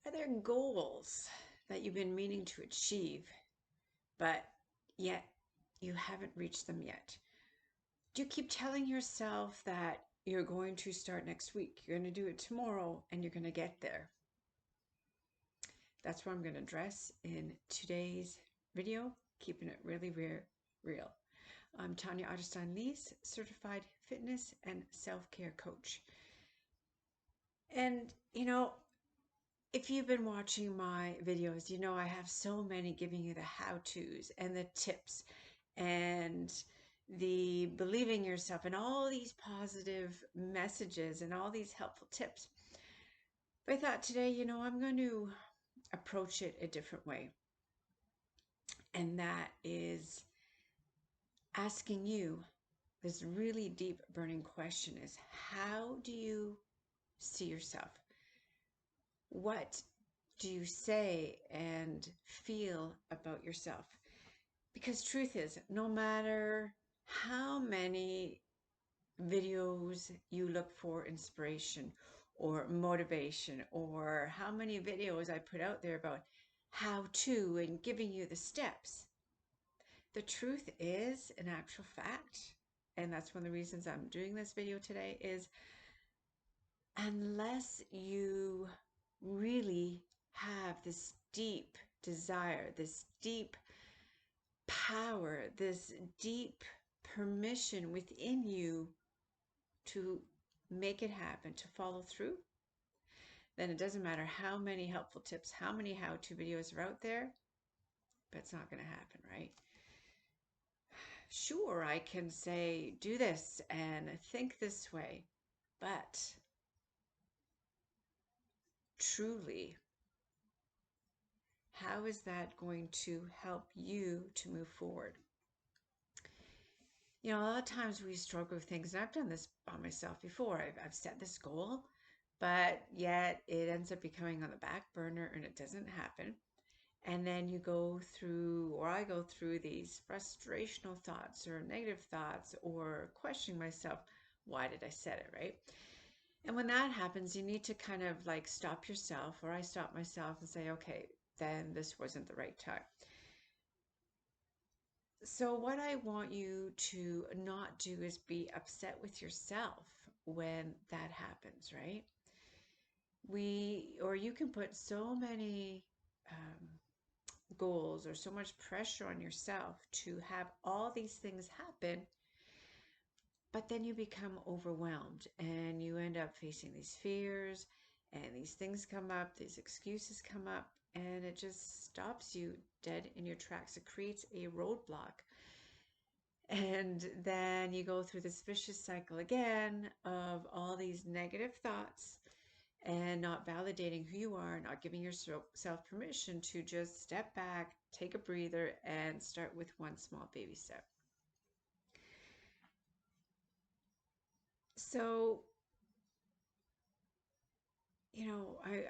Are there goals that you've been meaning to achieve, but yet you haven't reached them yet? Do you keep telling yourself that you're going to start next week, you're going to do it tomorrow, and you're going to get there? That's what I'm going to address in today's video, keeping it really real. I'm Otterstein-Liehs, certified fitness and self-care coach. And if you've been watching my videos, you know I have so many giving you the how-tos and the tips and the believing yourself and all these positive messages and all these helpful tips. But I thought today, I'm going to approach it a different way. And that is asking you this really deep burning question is, how do you see yourself? What do you say and feel about yourself? Because truth is, no matter how many videos you look for inspiration or motivation, or how many videos I put out there about how to and giving you the steps, the truth is, in actual fact, and that's one of the reasons I'm doing this video today, is unless you really have this deep desire, this deep power, this deep permission within you to make it happen, to follow through, then it doesn't matter how many helpful tips, how many how-to videos are out there, but it's not going to happen, right? Sure, I can say, do this and think this way, but truly, how is that going to help you to move forward? A lot of times we struggle with things, and I've done this by myself before. I've set this goal, but yet it ends up becoming on the back burner and it doesn't happen. And then you go through, or I go through these frustrational thoughts or negative thoughts or questioning myself, why did I set it, right? And when that happens, you need to kind of like stop yourself, or I stop myself and say, okay, then this wasn't the right time. So what I want you to not do is be upset with yourself when that happens, right? Or you can put so many goals or so much pressure on yourself to have all these things happen, but then you become overwhelmed and you end up facing these fears and these things come up, these excuses come up, and it just stops you dead in your tracks. It creates a roadblock. And then you go through this vicious cycle again of all these negative thoughts and not validating who you are, not giving yourself permission to just step back, take a breather, and start with one small baby step. So,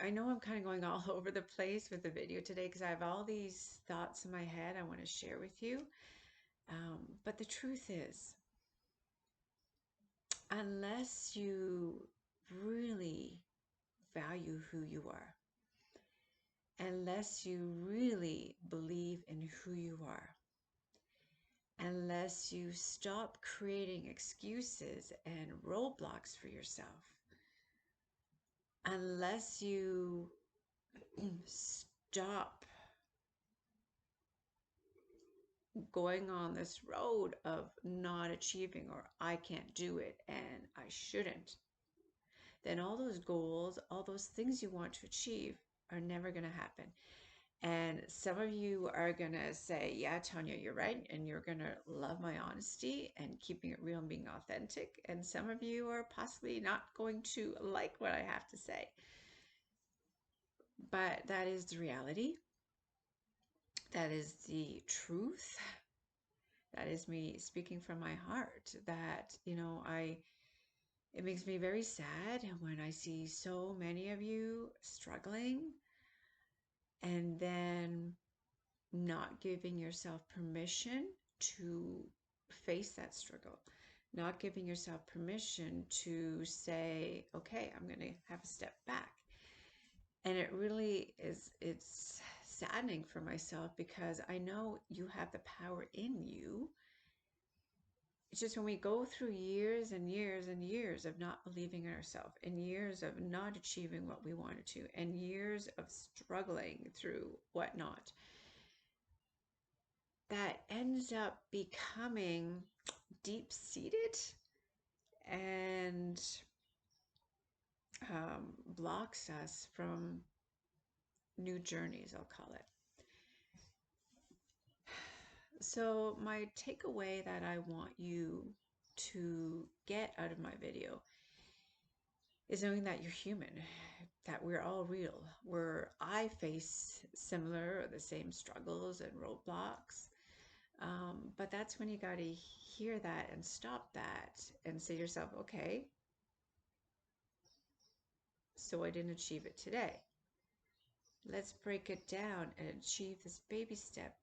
I know I'm kind of going all over the place with the video today because I have all these thoughts in my head I want to share with you. But the truth is, unless you really value who you are, unless you really believe in who you are, unless you stop creating excuses and roadblocks for yourself, unless you stop going on this road of not achieving, or I can't do it and I shouldn't, then all those goals, all those things you want to achieve are never going to happen. And some of you are going to say, yeah, Tanya, you're right. And you're going to love my honesty and keeping it real and being authentic. And some of you are possibly not going to like what I have to say. But that is the reality. That is the truth. That is me speaking from my heart. That, it makes me very sad when I see so many of you struggling and then not giving yourself permission to face that struggle, not giving yourself permission to say, okay, I'm going to have a step back. And it really is, it's saddening for myself because I know you have the power in you. It's just when we go through years and years and years of not believing in ourselves, and years of not achieving what we wanted to, and years of struggling through whatnot, that ends up becoming deep-seated and blocks us from new journeys, I'll call it. So my takeaway that I want you to get out of my video is knowing that you're human, that we're all real. I face similar or the same struggles and roadblocks. But that's when you got to hear that and stop that and say to yourself, okay, so I didn't achieve it today. Let's break it down and achieve this baby step,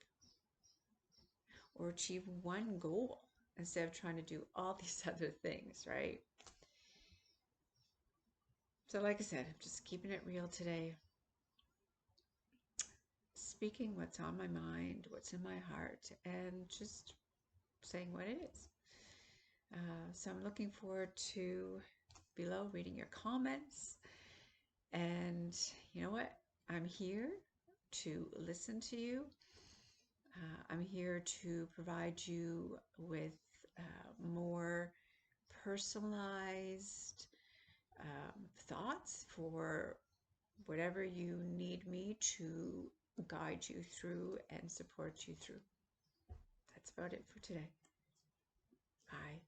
or achieve one goal instead of trying to do all these other things, right? So like I said, I'm just keeping it real today. Speaking what's on my mind, what's in my heart, and just saying what it is. So I'm looking forward to below reading your comments. And you know what? I'm here to listen to you. I'm here to provide you with more personalized thoughts for whatever you need me to guide you through and support you through. That's about it for today. Bye.